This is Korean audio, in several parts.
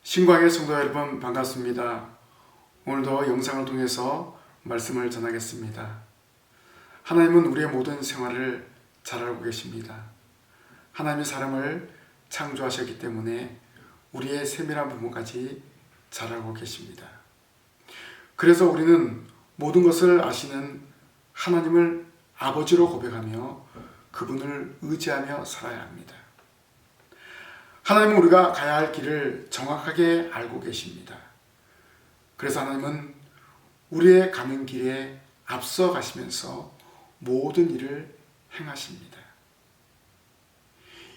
신광의 성도 여러분 반갑습니다. 오늘도 영상을 통해서 말씀을 전하겠습니다. 하나님은 우리의 모든 생활을 잘 알고 계십니다. 하나님이 사람을 창조하셨기 때문에 우리의 세밀한 부분까지 잘 알고 계십니다. 그래서 우리는 모든 것을 아시는 하나님을 아버지로 고백하며 그분을 의지하며 살아야 합니다. 하나님은 우리가 가야 할 길을 정확하게 알고 계십니다. 그래서 하나님은 우리의 가는 길에 앞서 가시면서 모든 일을 행하십니다.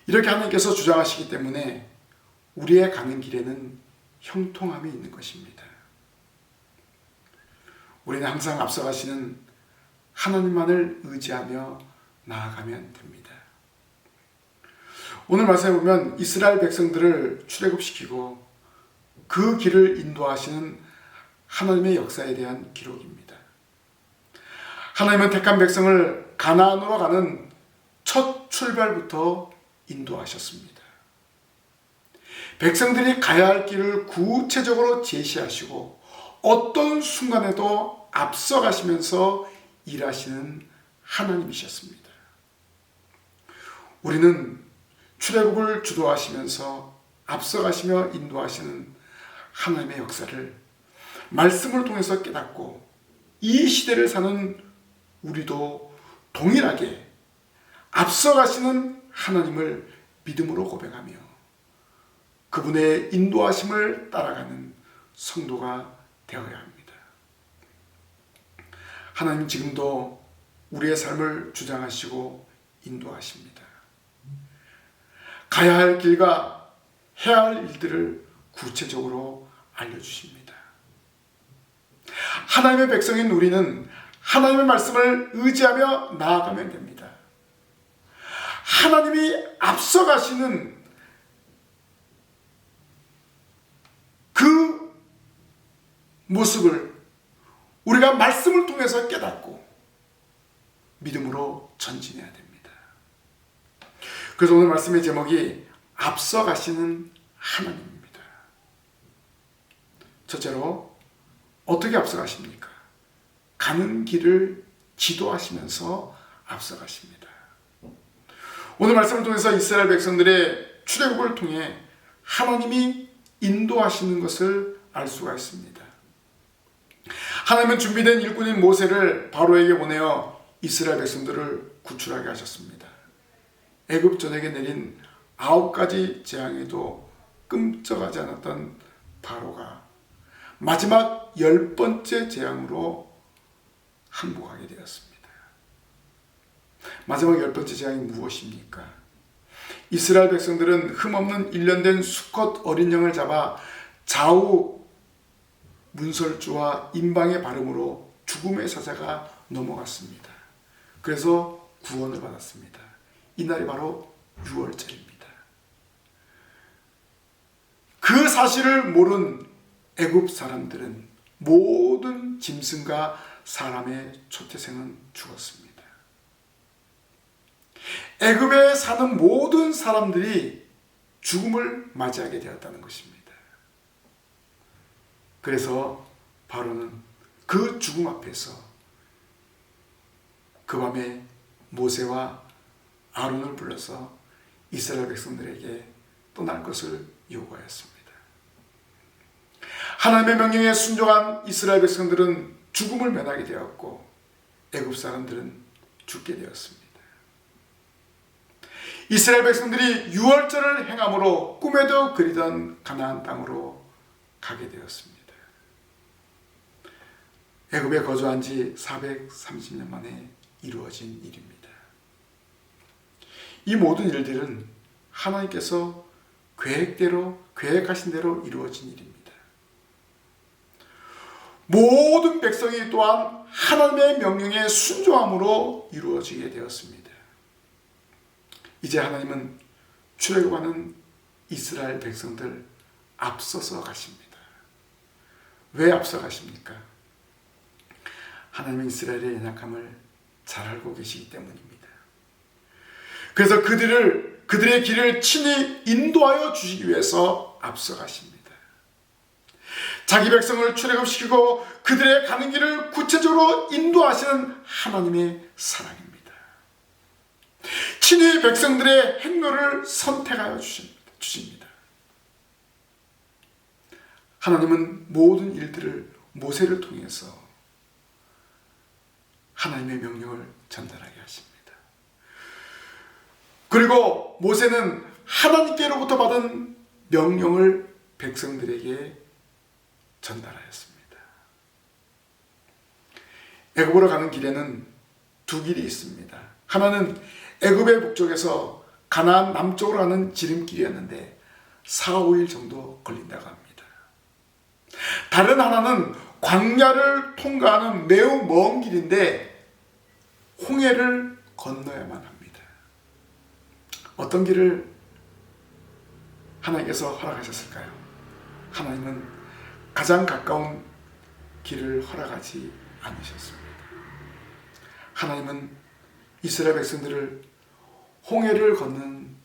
이렇게 하나님께서 주장하시기 때문에 우리의 가는 길에는 형통함이 있는 것입니다. 우리는 항상 앞서 가시는 하나님만을 의지하며 나아가면 됩니다. 오늘 말씀에 보면 이스라엘 백성들을 출애굽시키고 그 길을 인도하시는 하나님의 역사에 대한 기록입니다. 하나님은 택한 백성을 가나안으로 가는 첫 출발부터 인도하셨습니다. 백성들이 가야 할 길을 구체적으로 제시하시고 어떤 순간에도 앞서가시면서 일하시는 하나님이셨습니다. 우리는 출애굽을 주도하시면서 앞서가시며 인도하시는 하나님의 역사를 말씀을 통해서 깨닫고 이 시대를 사는 우리도 동일하게 앞서가시는 하나님을 믿음으로 고백하며 그분의 인도하심을 따라가는 성도가 되어야 합니다. 하나님 지금도 우리의 삶을 주장하시고 인도하십니다. 가야 할 길과 해야 할 일들을 구체적으로 알려주십니다. 하나님의 백성인 우리는 하나님의 말씀을 의지하며 나아가면 됩니다. 하나님이 앞서가시는 그 모습을 우리가 말씀을 통해서 깨닫고 믿음으로 전진해야 됩니다. 그래서 오늘 말씀의 제목이 앞서가시는 하나님입니다. 첫째로 어떻게 앞서가십니까? 가는 길을 지도하시면서 앞서가십니다. 오늘 말씀을 통해서 이스라엘 백성들의 출애굽을 통해 하나님이 인도하시는 것을 알 수가 있습니다. 하나님은 준비된 일꾼인 모세를 바로에게 보내어 이스라엘 백성들을 구출하게 하셨습니다. 애굽 전역에 내린 9가지 재앙에도 끔찍하지 않았던 바로가 마지막 10번째 재앙으로 항복하게 되었습니다. 마지막 10번째 재앙이 무엇입니까? 이스라엘 백성들은 흠없는 일련된 수컷 어린 양을 잡아 좌우 문설주와 임방의 발음으로 죽음의 사자가 넘어갔습니다. 그래서 구원을 받았습니다. 이날이 바로 6월절입니다. 그 사실을 모른 애굽 사람들은 모든 짐승과 사람의 초태생은 죽었습니다. 애굽에 사는 모든 사람들이 죽음을 맞이하게 되었다는 것입니다. 그래서 바로는 그 죽음 앞에서 그 밤에 모세와 아론을 불러서 이스라엘 백성들에게 떠날 것을 요구하였습니다. 하나님의 명령에 순종한 이스라엘 백성들은 죽음을 면하게 되었고 애굽 사람들은 죽게 되었습니다. 이스라엘 백성들이 유월절을 행함으로 꿈에도 그리던 가나안 땅으로 가게 되었습니다. 애굽에 거주한 지 430년 만에 이루어진 일입니다. 이 모든 일들은 하나님께서 계획하신 대로 이루어진 일입니다. 모든 백성이 또한 하나님의 명령에 순종함으로 이루어지게 되었습니다. 이제 하나님은 출애굽하는 이스라엘 백성들 앞서서 가십니다. 왜 앞서 가십니까? 하나님은 이스라엘의 연약함을 잘 알고 계시기 때문입니다. 그래서 그들의 길을 친히 인도하여 주시기 위해서 앞서가십니다. 자기 백성을 출애굽시키고 그들의 가는 길을 구체적으로 인도하시는 하나님의 사랑입니다. 친히 백성들의 행로를 선택하여 주십니다. 하나님은 모든 일들을 모세를 통해서 하나님의 명령을 전달하게 하십니다. 그리고 모세는 하나님께로부터 받은 명령을 백성들에게 전달하였습니다. 애굽으로 가는 길에는 두 길이 있습니다. 하나는 애굽의 북쪽에서 가나안 남쪽으로 가는 지름길이었는데 4, 5일 정도 걸린다고 합니다. 다른 하나는 광야를 통과하는 매우 먼 길인데 홍해를 건너야만 합니다. 어떤 길을 하나님께서 허락하셨을까요? 하나님은 가장 가까운 길을 허락하지 않으셨습니다. 하나님은 이스라엘 백성들을 홍해를 걷는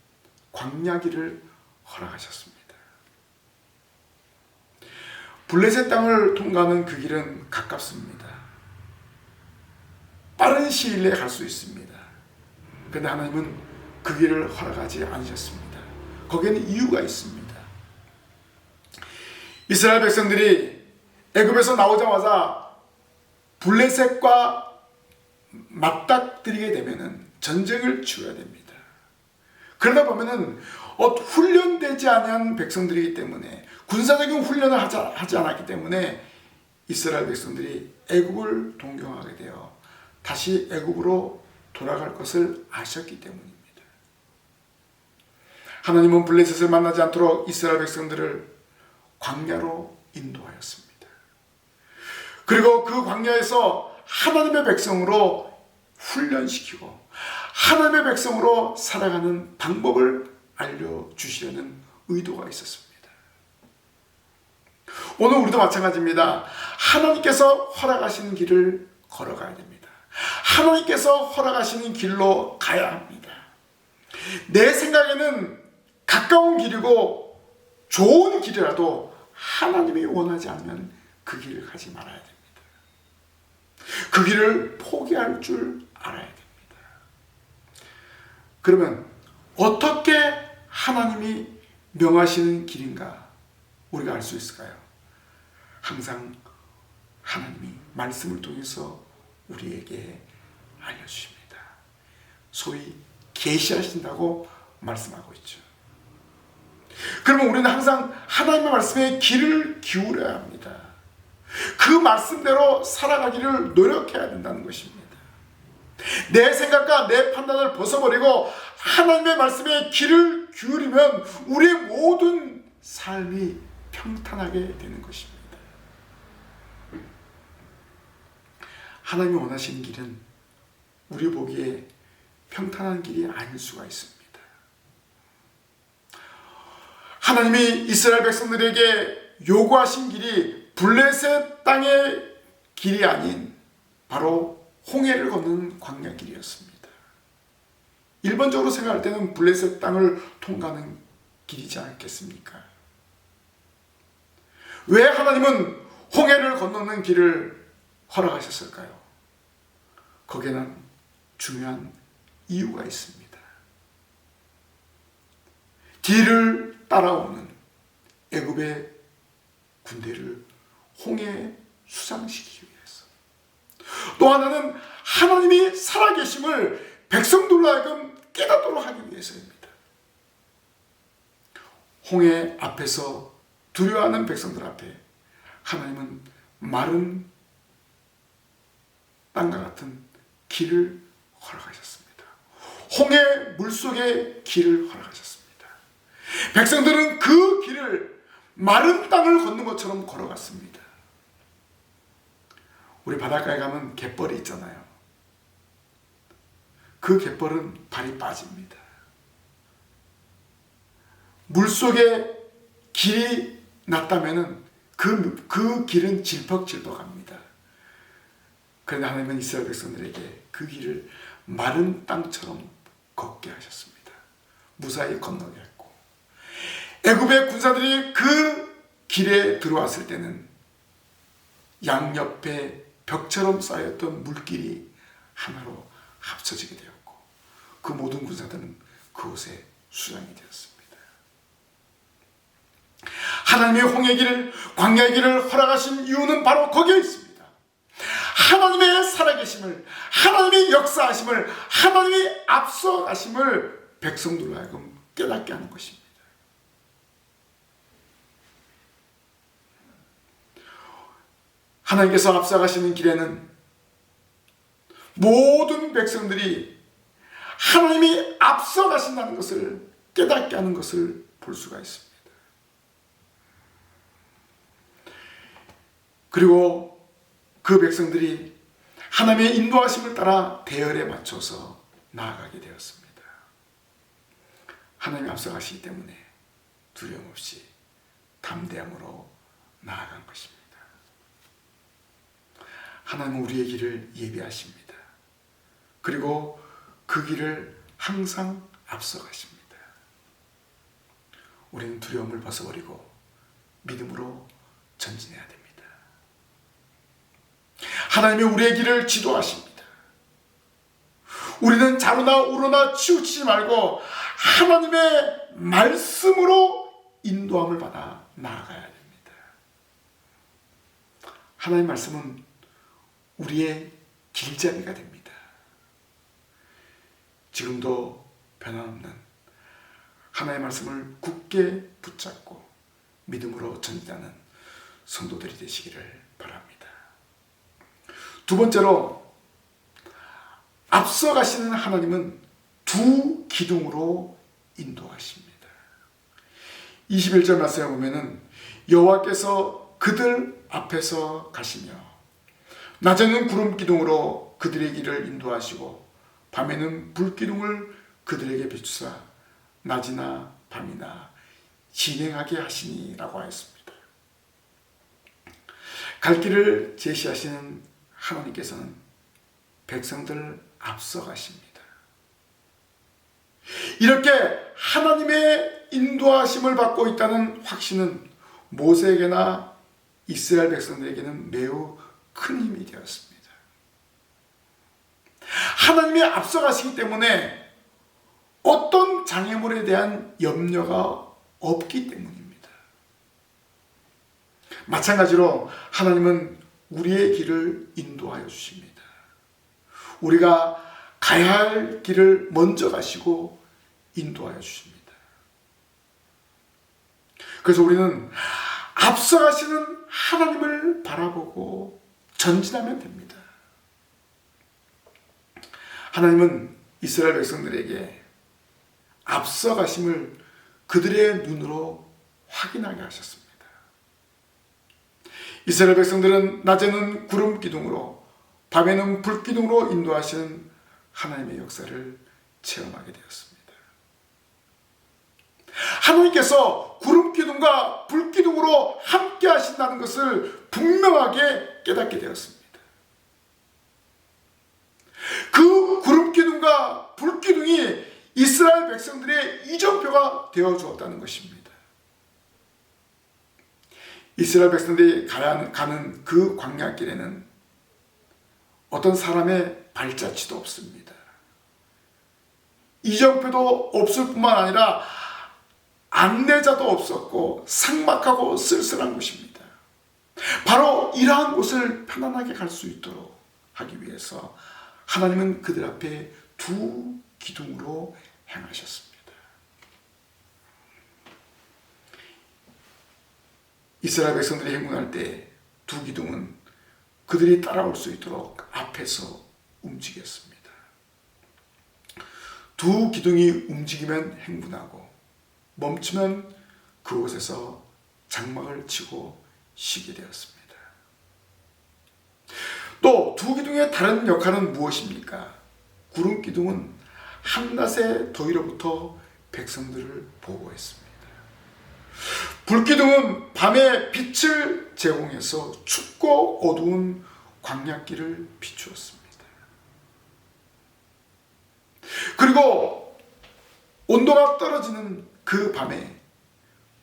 광야길을 허락하셨습니다. 블레셋 땅을 통과하는 그 길은 가깝습니다. 빠른 시일 내에 갈 수 있습니다. 그런데 하나님은 그 길을 허락하지 않으셨습니다. 거기에는 이유가 있습니다. 이스라엘 백성들이 애굽에서 나오자마자 블레셋과 맞닥뜨리게 되면은 전쟁을 치러야 됩니다. 그러다 보면은 훈련되지 않은 백성들이기 때문에 군사적인 훈련을 하지 않았기 때문에 이스라엘 백성들이 애굽을 동경하게 되어 다시 애굽으로 돌아갈 것을 아셨기 때문입니다. 하나님은 블레셋을 만나지 않도록 이스라엘 백성들을 광야로 인도하였습니다. 그리고 그 광야에서 하나님의 백성으로 훈련시키고 하나님의 백성으로 살아가는 방법을 알려주시려는 의도가 있었습니다. 오늘 우리도 마찬가지입니다. 하나님께서 허락하시는 길을 걸어가야 됩니다. 하나님께서 허락하시는 길로 가야 합니다. 내 생각에는 가까운 길이고 좋은 길이라도 하나님이 원하지 않으면 그 길을 가지 말아야 됩니다. 그 길을 포기할 줄 알아야 됩니다. 그러면 어떻게 하나님이 명하시는 길인가 우리가 알 수 있을까요? 항상 하나님이 말씀을 통해서 우리에게 알려주십니다. 소위 계시하신다고 말씀하고 있죠. 그러면 우리는 항상 하나님의 말씀에 귀를 기울여야 합니다. 그 말씀대로 살아가기를 노력해야 된다는 것입니다. 내 생각과 내 판단을 벗어버리고 하나님의 말씀에 귀를 기울이면 우리의 모든 삶이 평탄하게 되는 것입니다. 하나님이 원하시는 길은 우리 보기에 평탄한 길이 아닐 수가 있습니다. 하나님이 이스라엘 백성들에게 요구하신 길이 블레셋 땅의 길이 아닌 바로 홍해를 걷는 광야 길이었습니다. 일반적으로 생각할 때는 블레셋 땅을 통과하는 길이지 않겠습니까? 왜 하나님은 홍해를 건너는 길을 허락하셨을까요? 거기에는 중요한 이유가 있습니다. 뒤를 따라오는 애굽의 군대를 홍해에 수상시키기 위해서, 또 하나는 하나님이 살아계심을 백성들로 하여금 깨닫도록 하기 위해서입니다. 홍해 앞에서 두려워하는 백성들 앞에 하나님은 마른 땅과 같은 길을 허락하셨습니다. 홍해 물속의 길을 허락하셨습니다. 백성들은 그 길을 마른 땅을 걷는 것처럼 걸어갔습니다. 우리 바닷가에 가면 갯벌이 있잖아요. 그 갯벌은 발이 빠집니다. 물속에 길이 났다면 그 길은 질퍽질퍽합니다. 그런데 하나님은 이스라엘 백성들에게 그 길을 마른 땅처럼 걷게 하셨습니다. 무사히 건너게 했고, 애굽의 군사들이 그 길에 들어왔을 때는 양옆에 벽처럼 쌓였던 물길이 하나로 합쳐지게 되었고 그 모든 군사들은 그곳에 수장이 되었습니다. 하나님의 홍해 길을, 광야의 길을 허락하신 이유는 바로 거기에 있습니다. 하나님의 살아계심을, 하나님의 역사하심을, 하나님의 앞서가심을 백성들로 하여금 깨닫게 하는 것입니다. 하나님께서 앞서가시는 길에는 모든 백성들이 하나님이 앞서가신다는 것을 깨닫게 하는 것을 볼 수가 있습니다. 그리고 그 백성들이 하나님의 인도하심을 따라 대열에 맞춰서 나아가게 되었습니다. 하나님이 앞서가시기 때문에 두려움 없이 담대함으로 나아간 것입니다. 하나님은 우리의 길을 예비하십니다. 그리고 그 길을 항상 앞서가십니다. 우리는 두려움을 벗어버리고 믿음으로 전진해야 됩니다. 하나님이 우리의 길을 지도하십니다. 우리는 좌로나 우로나 치우치지 말고 하나님의 말씀으로 인도함을 받아 나아가야 됩니다. 하나님의 말씀은 우리의 길잡이가 됩니다. 지금도 변함없는 하나님의 말씀을 굳게 붙잡고 믿음으로 전진하는 성도들이 되시기를 바랍니다. 두 번째로, 앞서가시는 하나님은 두 기둥으로 인도하십니다. 21절 말씀에 보면은 여호와께서 그들 앞에서 가시며 낮에는 구름 기둥으로 그들의 길을 인도하시고 밤에는 불 기둥을 그들에게 비추사 낮이나 밤이나 진행하게 하시니라고 하였습니다. 갈 길을 제시하시는 하나님께서는 백성들을 앞서가십니다. 이렇게 하나님의 인도하심을 받고 있다는 확신은 모세에게나 이스라엘 백성들에게는 매우 큰 힘이 되었습니다. 하나님이 앞서가시기 때문에 어떤 장애물에 대한 염려가 없기 때문입니다. 마찬가지로 하나님은 우리의 길을 인도하여 주십니다. 우리가 가야 할 길을 먼저 가시고 인도하여 주십니다. 그래서 우리는 앞서가시는 하나님을 바라보고 전진하면 됩니다. 하나님은 이스라엘 백성들에게 앞서가심을 그들의 눈으로 확인하게 하셨습니다. 이스라엘 백성들은 낮에는 구름 기둥으로 밤에는 불 기둥으로 인도하시는 하나님의 역사를 체험하게 되었습니다. 하나님께서 구름 기둥과 불 기둥으로 함께 하신다는 것을 분명하게 깨닫게 되었습니다. 그 구름 기둥과 불 기둥이 이스라엘 백성들의 이정표가 되어 주었다는 것입니다. 이스라엘 백성들이 가는 그 광야길에는 어떤 사람의 발자취도 없습니다. 이정표도 없을 뿐만 아니라 안내자도 없었고 삭막하고 쓸쓸한 곳입니다. 바로 이러한 곳을 편안하게 갈 수 있도록 하기 위해서 하나님은 그들 앞에 두 기둥으로 행하셨습니다. 이스라엘 백성들이 행군할 때 두 기둥은 그들이 따라올 수 있도록 앞에서 움직였습니다. 두 기둥이 움직이면 행군하고 멈추면 그곳에서 장막을 치고 쉬게 되었습니다. 또 두 기둥의 다른 역할은 무엇입니까? 구름 기둥은 한낮의 더위로부터 백성들을 보호했습니다. 불기둥은 밤에 빛을 제공해서 춥고 어두운 광야길을 비추었습니다. 그리고 온도가 떨어지는 그 밤에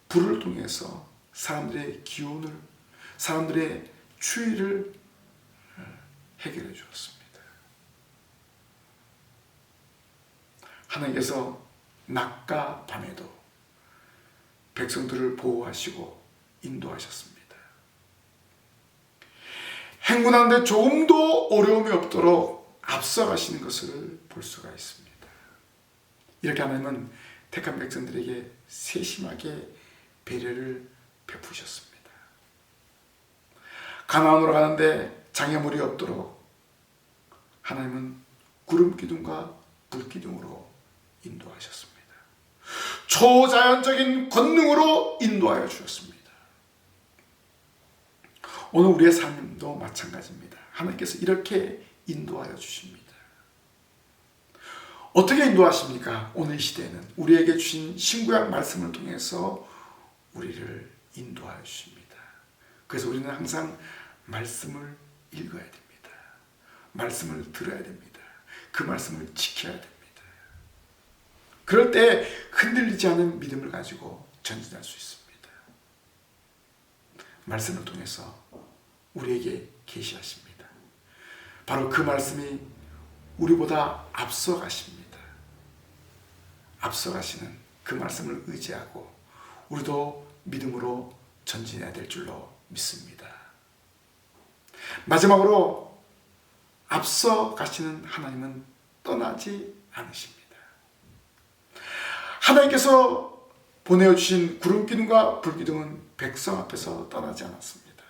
불을 통해서 사람들의 기온을, 사람들의 추위를 해결해 주었습니다. 하나님께서 낮과 밤에도 백성들을 보호하시고 인도하셨습니다. 행군하는데 조금도 어려움이 없도록 앞서가시는 것을 볼 수가 있습니다. 이렇게 하나님은 택한 백성들에게 세심하게 배려를 베푸셨습니다. 가나안으로 가는데 장애물이 없도록 하나님은 구름 기둥과 불 기둥으로 인도하셨습니다. 초자연적인 권능으로 인도하여 주셨습니다. 오늘 우리의 삶도 마찬가지입니다. 하나님께서 이렇게 인도하여 주십니다. 어떻게 인도하십니까? 오늘 이 시대에는 우리에게 주신 신구약 말씀을 통해서 우리를 인도하여 주십니다. 그래서 우리는 항상 말씀을 읽어야 됩니다. 말씀을 들어야 됩니다. 그 말씀을 지켜야 됩니다. 그럴 때 흔들리지 않은 믿음을 가지고 전진할 수 있습니다. 말씀을 통해서 우리에게 계시하십니다. 바로 그 말씀이 우리보다 앞서가십니다. 앞서가시는 그 말씀을 의지하고 우리도 믿음으로 전진해야 될 줄로 믿습니다. 마지막으로 앞서가시는 하나님은 떠나지 않으십니다. 하나님께서 보내주신 구름기둥과 불기둥은 백성 앞에서 떠나지 않았습니다.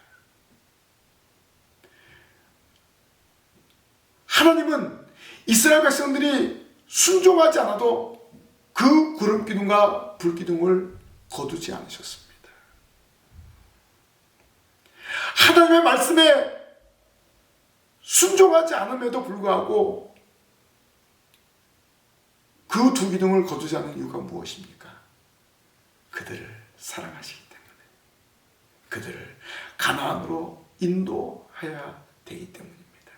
하나님은 이스라엘 백성들이 순종하지 않아도 그 구름기둥과 불기둥을 거두지 않으셨습니다. 하나님의 말씀에 순종하지 않음에도 불구하고 그 두 기둥을 거두지 않은 이유가 무엇입니까? 그들을 사랑하시기 때문에, 그들을 가나안으로 인도해야 되기 때문입니다.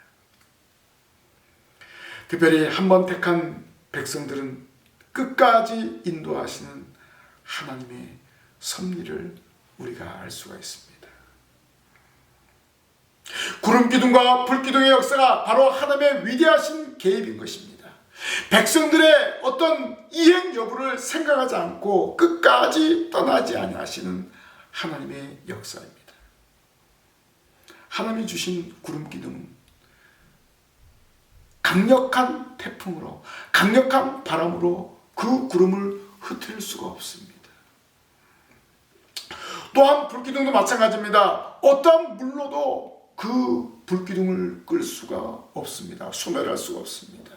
특별히 한 번 택한 백성들은 끝까지 인도하시는 하나님의 섭리를 우리가 알 수가 있습니다. 구름기둥과 불기둥의 역사가 바로 하나님의 위대하신 개입인 것입니다. 백성들의 어떤 이행 여부를 생각하지 않고 끝까지 떠나지 아니하시는 하나님의 역사입니다. 하나님이 주신 구름기둥은 강력한 태풍으로, 강력한 바람으로 그 구름을 흩을 수가 없습니다. 또한 불기둥도 마찬가지입니다. 어떠한 물로도 그 불기둥을 끌 수가 없습니다. 소멸할 수가 없습니다.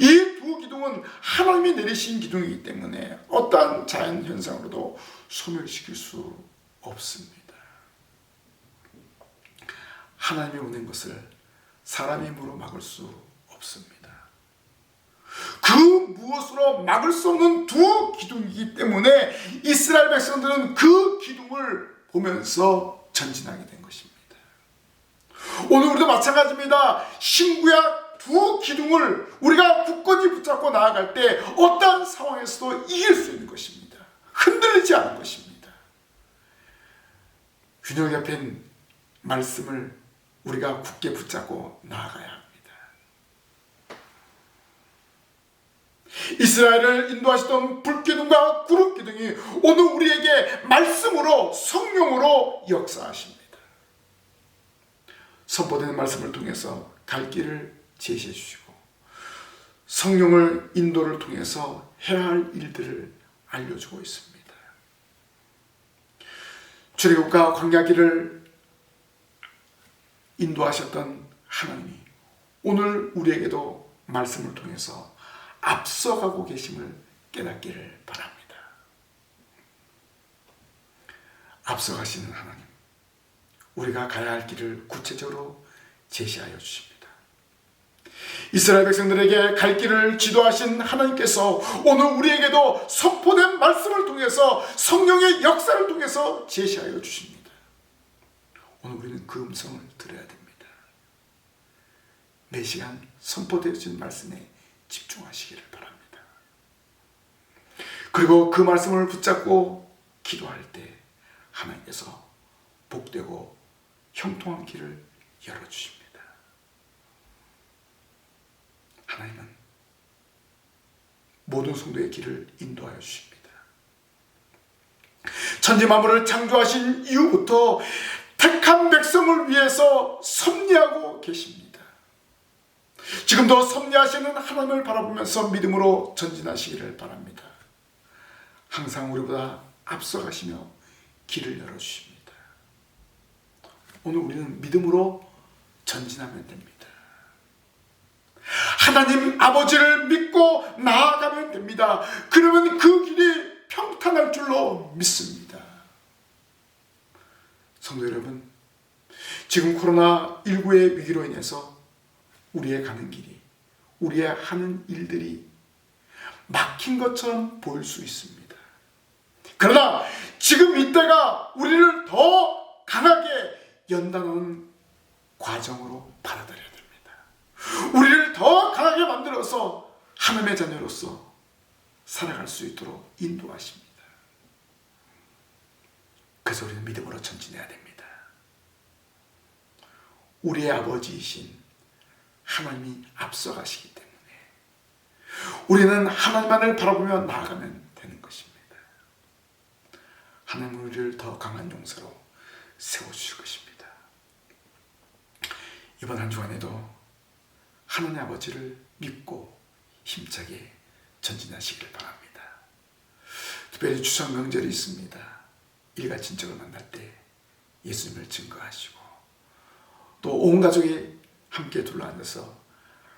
이 두 기둥은 하나님이 내리신 기둥이기 때문에 어떠한 자연현상으로도 소멸시킬 수 없습니다. 하나님이 보낸 것을 사람의 힘으로 막을 수 없습니다. 그 무엇으로 막을 수 없는 두 기둥이기 때문에 이스라엘 백성들은 그 기둥을 보면서 전진하게 된 것입니다. 오늘 우리도 마찬가지입니다. 신구약 두 기둥을 우리가 굳건히 붙잡고 나아갈 때 어떠한 상황에서도 이길 수 있는 것입니다. 흔들리지 않은 것입니다. 균형 잡힌 말씀을 우리가 굳게 붙잡고 나아가야 합니다. 이스라엘을 인도하시던 불기둥과 구름기둥이 오늘 우리에게 말씀으로, 성령으로 역사하십니다. 선포되는 말씀을 통해서 갈 길을 제시해 주시고 성령을 인도를 통해서 해야 할 일들을 알려주고 있습니다. 출애굽과 광야길을 인도하셨던 하나님이 오늘 우리에게도 말씀을 통해서 앞서가고 계심을 깨닫기를 바랍니다. 앞서가시는 하나님, 우리가 가야 할 길을 구체적으로 제시하여 주십니다. 이스라엘 백성들에게 갈 길을 지도하신 하나님께서 오늘 우리에게도 선포된 말씀을 통해서 성령의 역사를 통해서 제시하여 주십니다. 오늘 우리는 그 음성을 들어야 됩니다. 매 시간 선포되어진 말씀에 집중하시기를 바랍니다. 그리고 그 말씀을 붙잡고 기도할 때 하나님께서 복되고 형통한 길을 열어주십니다. 하나님은 모든 성도의 길을 인도하여 주십니다. 천지 만물을 창조하신 이후부터 택한 백성을 위해서 섭리하고 계십니다. 지금도 섭리하시는 하나님을 바라보면서 믿음으로 전진하시기를 바랍니다. 항상 우리보다 앞서가시며 길을 열어주십니다. 오늘 우리는 믿음으로 전진하면 됩니다. 하나님 아버지를 믿고 나아가면 됩니다. 그러면 그 길이 평탄할 줄로 믿습니다. 성도 여러분, 지금 코로나19의 위기로 인해서 우리의 가는 길이, 우리의 하는 일들이 막힌 것처럼 보일 수 있습니다. 그러나 지금 이때가 우리를 더 강하게 연단하는 과정으로 받아들여야 됩니다. 우리를 더 강하게 만들어서 하나님의 자녀로서 살아갈 수 있도록 인도하십니다. 그래서 우리는 믿음으로 전진해야 됩니다. 우리의 아버지이신 하나님이 앞서가시기 때문에 우리는 하나님만을 바라보며 나아가면 되는 것입니다. 하나님은 우리를 더 강한 용사로 세워주실 것입니다. 이번 한 주간에도 하나님 아버지를 믿고 힘차게 전진하시길 바랍니다. 특별히 추석 명절이 있습니다. 일가 친척을 만날 때 예수님을 증거하시고 또 온 가족이 함께 둘러앉아서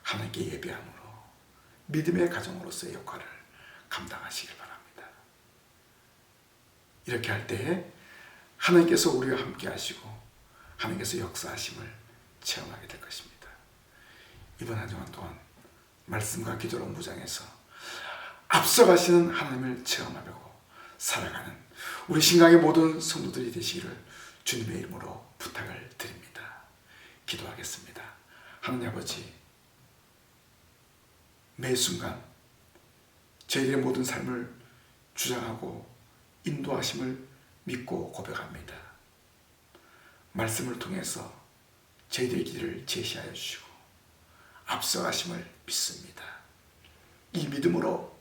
하나님께 예배함으로 믿음의 가정으로서의 역할을 감당하시길 바랍니다. 이렇게 할 때에 하나님께서 우리와 함께 하시고 하나님께서 역사하심을 체험하게 될 것입니다. 이번 한 주간 동안 말씀과 기도로 무장해서 앞서가시는 하나님을 체험하려고 살아가는 우리 신강의 모든 성도들이 되시기를 주님의 이름으로 부탁을 드립니다. 기도하겠습니다. 하나님 아버지, 매 순간 저희들의 모든 삶을 주장하고 인도하심을 믿고 고백합니다. 말씀을 통해서 저희들의 길을 제시하여 주시고 앞서가심을 믿습니다. 이 믿음으로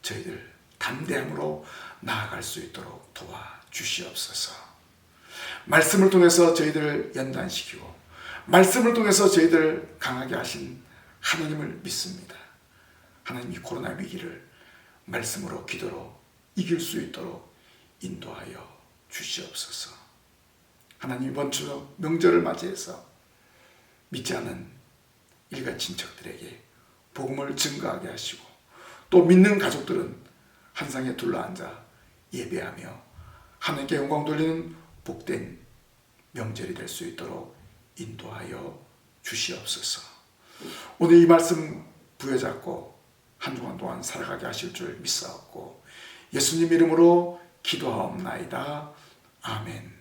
저희들 담대함으로 나아갈 수 있도록 도와주시옵소서. 말씀을 통해서 저희들을 연단시키고 말씀을 통해서 저희들을 강하게 하신 하나님을 믿습니다. 하나님 이 코로나 위기를 말씀으로 기도로 이길 수 있도록 인도하여 주시옵소서. 하나님 이번 추석 명절을 맞이해서 믿지 않은 일가 친척들에게 복음을 증거하게 하시고 또 믿는 가족들은 한 상에 둘러앉아 예배하며 하나님께 영광 돌리는 복된 명절이 될 수 있도록 인도하여 주시옵소서. 오늘 이 말씀 부여잡고 한 주간 동안 살아가게 하실 줄 믿사옵고 예수님 이름으로 기도하옵나이다. 아멘.